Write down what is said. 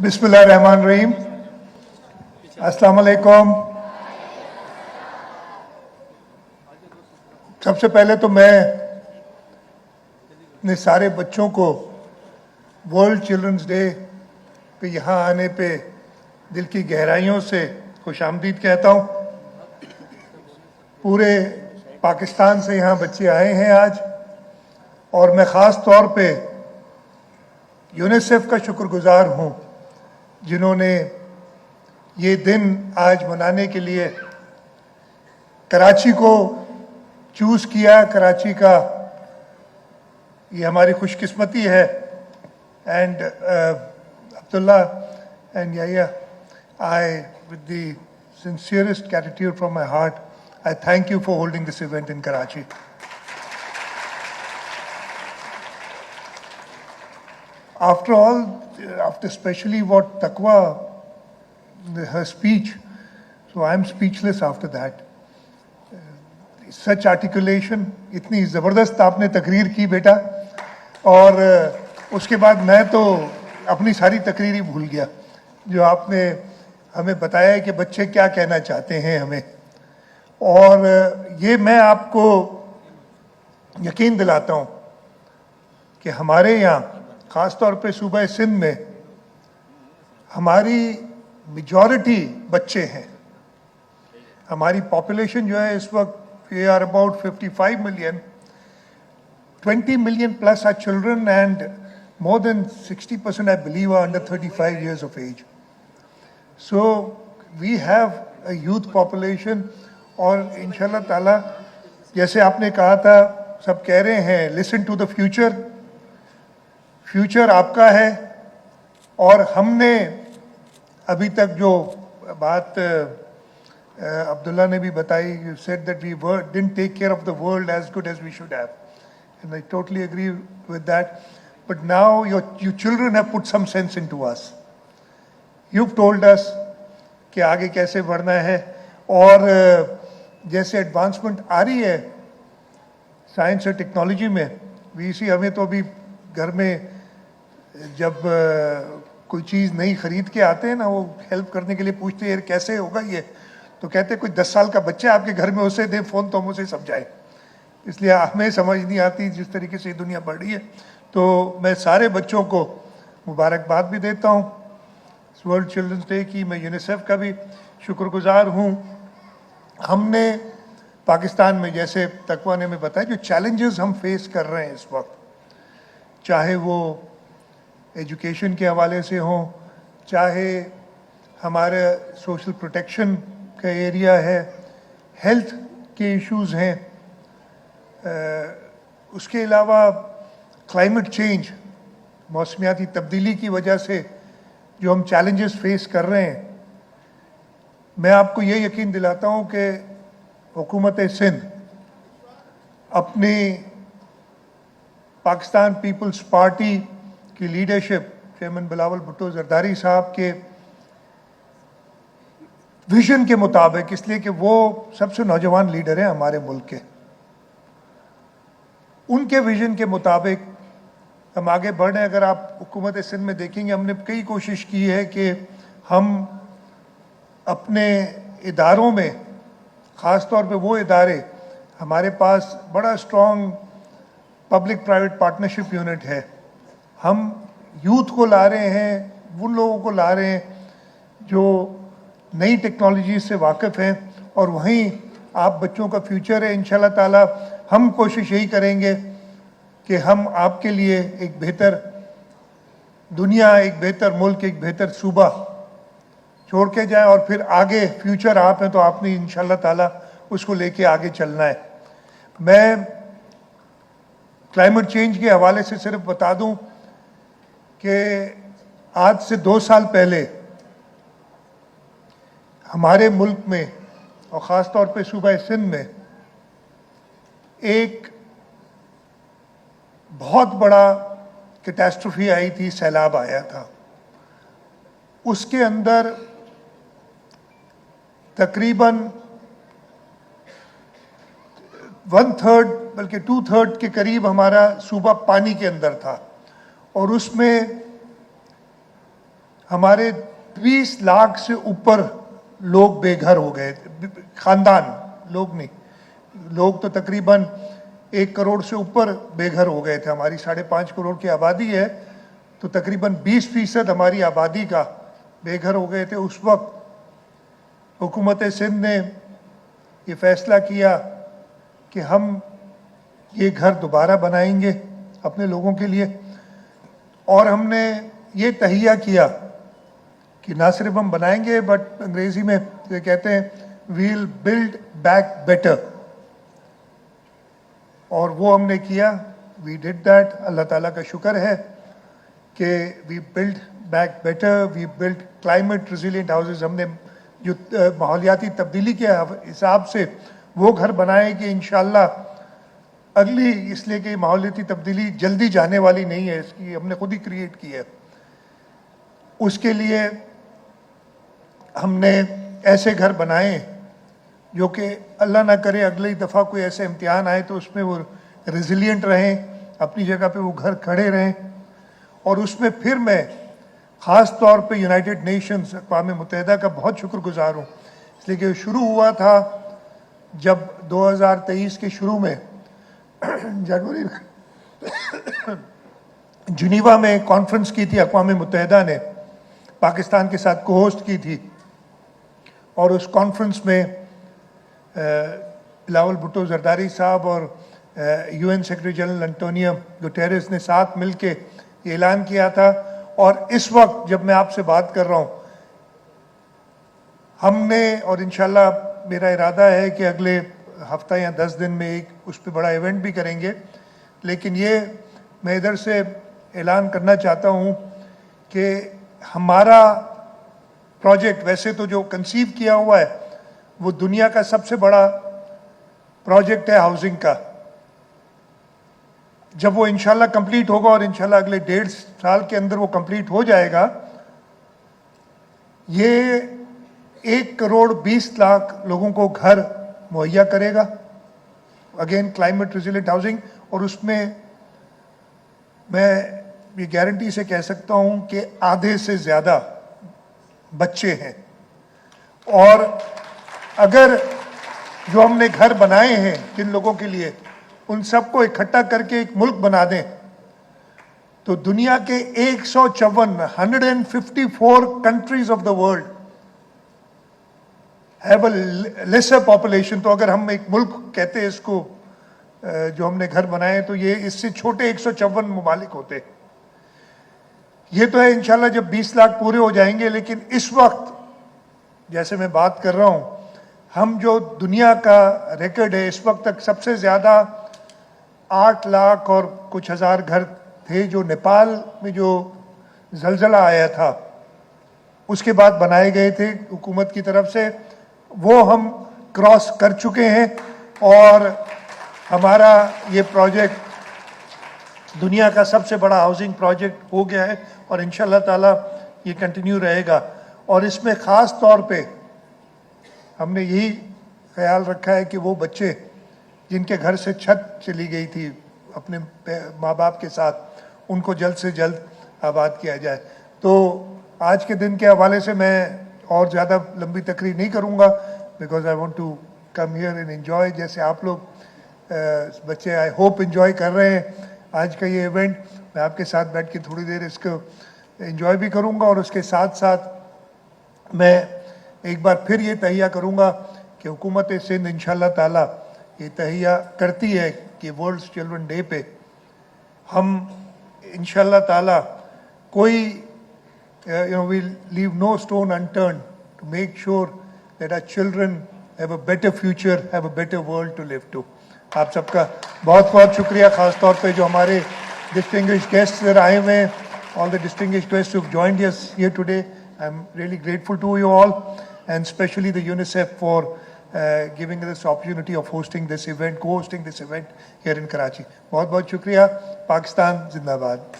बिस्मिल्लाहिर्रहमानिर्रहीम। अस्सलाम वालेकुम। सबसे पहले तो मैं अपने सारे बच्चों को वर्ल्ड चिल्ड्रंस डे पे यहाँ आने पे दिल की गहराइयों से खुशामदीद कहता हूँ। पूरे पाकिस्तान से यहाँ बच्चे आए हैं आज, और मैं ख़ास तौर पे यूनिसेफ का शुक्रगुजार हूँ जिन्होंने ये दिन आज मनाने के लिए कराची को चूज़ किया। कराची का ये हमारी खुशकिस्मती है। And Abdullah and Yaya, I, with the sincerest gratitude from my heart, I thank you for holding this event in Karachi. After all, after especially what Taqwa, her speech, so I'm speechless after that. Such articulation, इतनी ज़बरदस्त आपने तकरीर की बेटा, और उसके बाद मैं तो अपनी सारी तकरीर ही भूल गया। जो आपने हमें बताया है कि बच्चे क्या कहना चाहते हैं हमें, और ये मैं आपको यकीन दिलाता हूँ कि हमारे यहाँ ख़ास तौर पे सूबा सिंध में हमारी मेजॉरिटी बच्चे हैं। हमारी पॉपुलेशन जो है इस वक्त we are about 55 million, 20 million plus are children, and more than 60% I believe are under 35 years of age. So we have a youth population, और इंशाल्लाह ताला जैसे आपने कहा था, सब कह रहे हैं listen to the future. Future आपका है, और हमने अभी तक जो बात अब्दुल्ला ने भी बताई, you said that we didn't take care of the world as good as we should have, and I totally agree with that. But now you children have put some sense into us. You've told us कि आगे कैसे बढ़ना है, और जैसे advancement आ रही है science और टेक्नोलॉजी में, वीसी हमें तो अभी घर में जब कोई चीज़ नई खरीद के आते हैं ना, वो हेल्प करने के लिए पूछते हैं कैसे होगा ये, तो कहते हैं कोई 10 साल का बच्चा आपके घर में, उसे दे फ़ोन तो हम उसे समझाए। इसलिए हमें समझ नहीं आती जिस तरीके से ये दुनिया बढ़ रही है। तो मैं सारे बच्चों को मुबारकबाद भी देता हूँ वर्ल्ड चिल्ड्रंस डे की। मैं यूनिसेफ का भी शुक्रगुजार हूँ। हमने पाकिस्तान में, जैसे तकवा ने हमें बताया, जो चैलेंजेस हम फेस कर रहे हैं इस वक्त, चाहे वो एजुकेशन के हवाले से हों, चाहे हमारे सोशल प्रोटेक्शन का एरिया है, हेल्थ के इश्यूज़ हैं, उसके अलावा क्लाइमेट चेंज, मौसमियाती तब्दीली की वजह से जो हम चैलेंजेस फेस कर रहे हैं, मैं आपको ये यकीन दिलाता हूँ कि हुकूमत सिंध अपनी पाकिस्तान पीपल्स पार्टी की लीडरशिप, चेयरमैन बिलावल भुट्टो जरदारी साहब के विजन के मुताबिक, इसलिए कि वो सबसे नौजवान लीडर हैं हमारे मुल्क के, उनके विजन के मुताबिक हम आगे बढ़ रहे हैं। अगर आप हुकूमत सिंध में देखेंगे, हमने कई कोशिश की है कि हम अपने इदारों में, ख़ास तौर पे वो इदारे, हमारे पास बड़ा strong public private partnership unit है। हम यूथ को ला रहे हैं, उन लोगों को ला रहे हैं जो नई टेक्नोलॉजी से वाकिफ़ हैं, और वहीं आप बच्चों का फ्यूचर है। इंशाल्लाह ताला हम कोशिश यही करेंगे कि हम आपके लिए एक बेहतर दुनिया, एक बेहतर मुल्क, एक बेहतर सूबा छोड़ के जाएं, और फिर आगे फ्यूचर आप हैं तो आपने इंशाल्लाह ताला उसको लेके आगे चलना है। मैं क्लाइमेट चेंज के हवाले से सिर्फ बता दूं कि आज से 2 साल पहले हमारे मुल्क में, और ख़ास तौर पे सूबा सिंध में, एक बहुत बड़ा कैटास्ट्रोफी आई थी, सैलाब आया था। उसके अंदर तकरीबन 1/3 बल्कि 2/3 के करीब हमारा सूबा पानी के अंदर था, और उसमें हमारे 20 लाख से ऊपर लोग बेघर हो गए थे, खानदान, लोग नहीं, लोग तो तकरीबन 1 करोड़ से ऊपर बेघर हो गए थे। हमारी 5.5 करोड़ की आबादी है, तो तकरीबन 20% हमारी आबादी का बेघर हो गए थे। उस वक्त हुकूमत सिंध ने ये फैसला किया कि हम ये घर दोबारा बनाएंगे अपने लोगों के लिए, और हमने ये तहिया किया कि ना सिर्फ हम बनाएंगे बट अंग्रेजी में ये कहते हैं वील बिल्ड बैक बेटर, और वो हमने किया। We did that. अल्लाह ताला का शुक्र है कि we build back better, we build climate resilient houses. हमने जो माहौलियाती तब्दीली के हिसाब से वो घर बनाए कि इंशाल्लाह अगली, इसलिए कि माहौलियाती तब्दीली जल्दी जाने वाली नहीं है, इसकी हमने खुद ही क्रिएट की है। उसके लिए हमने ऐसे घर बनाए जो कि अल्लाह ना करे अगली दफ़ा कोई ऐसे इम्तिहान आए तो उसमें वो रेजिलिएंट रहें, अपनी जगह पे वो घर खड़े रहें। और उसमें फिर मैं ख़ास तौर पे यूनाइटेड नेशंस, अक़वाम मुत्तहिदा का बहुत शुक्रगुज़ार हूँ, इसलिए कि शुरू हुआ था जब 2023 के शुरू में जनवरी जिनीवा में कॉन्फ्रेंस की थी अक़वाम मुत्तहिदा ने, पाकिस्तान के साथ को-होस्ट की थी, और उस कॉन्फ्रेंस में बिलावल भुट्टो जरदारी साहब और UN secretary general Antonio Guterres ने साथ मिलके ये ऐलान किया था। और इस वक्त जब मैं आपसे बात कर रहा हूँ, हमने, और इंशाल्लाह मेरा इरादा है कि अगले हफ्ता या 10 दिन में एक उस पर बड़ा इवेंट भी करेंगे, लेकिन ये मैं इधर से ऐलान करना चाहता हूँ कि हमारा प्रोजेक्ट वैसे तो जो कंसीव किया हुआ है वो दुनिया का सबसे बड़ा प्रोजेक्ट है हाउसिंग का। जब वो इंशाल्लाह कंप्लीट होगा, और इंशाल्लाह अगले 1.5 साल के अंदर वो कंप्लीट हो जाएगा, ये 1 करोड़ 20 लाख लोगों को घर मुहैया करेगा, अगेन क्लाइमेट रेजिलिएंट हाउसिंग। और उसमें मैं ये गारंटी से कह सकता हूं कि आधे से ज्यादा बच्चे हैं। और अगर जो हमने घर बनाए हैं जिन लोगों के लिए, उन सबको इकट्ठा करके एक मुल्क बना दें, तो दुनिया के 154 countries of the world have a lesser population. तो अगर हम एक मुल्क कहते हैं इसको, जो हमने घर बनाए, तो ये इससे छोटे 154 ममालिक होते। ये तो है इंशाल्लाह जब 20 लाख पूरे हो जाएंगे, लेकिन इस वक्त जैसे मैं बात कर रहा हूं, हम जो दुनिया का रिकॉर्ड है इस वक्त तक, सबसे ज्यादा 8 लाख और कुछ हजार घर थे जो नेपाल में जो जलजला आया था उसके बाद बनाए गए थे हुकूमत की तरफ से, वो हम क्रॉस कर चुके हैं। और हमारा ये प्रोजेक्ट दुनिया का सबसे बड़ा हाउसिंग प्रोजेक्ट हो गया है, और इंशाल्लाह ताला ये कंटिन्यू रहेगा। और इसमें ख़ास तौर पे हमने यही ख्याल रखा है कि वो बच्चे जिनके घर से छत चली गई थी अपने माँ बाप के साथ, उनको जल्द से जल्द आबाद किया जाए। तो आज के दिन के हवाले से मैं और ज़्यादा लंबी तकरीर नहीं करूँगा, because I want to come here and enjoy, जैसे आप लोग बच्चे आई होप एंजॉय कर रहे हैं आज का ये इवेंट। मैं आपके साथ बैठ के थोड़ी देर इसको एंजॉय भी करूँगा, और उसके साथ साथ मैं एक बार फिर ये तहिया करूँगा कि हुकूमत सिंध इंशाल्लाह ताला ये तहिया करती है कि वर्ल्ड चिल्ड्रन डे पे हम इंशाल्लाह ताला कोई we leave no stone unturned to make sure that our children have a better future, have a better world to live to. आप सबका बहुत बहुत शुक्रिया, खास तौर पे जो हमारे distinguished guests आए हुए हैं, all the distinguished guests who've joined us here today. I'm really grateful to you all, and especially the UNICEF for giving us this opportunity of hosting this event, co-hosting this event here in Karachi. बहुत बहुत शुक्रिया। पाकिस्तान जिंदाबाद।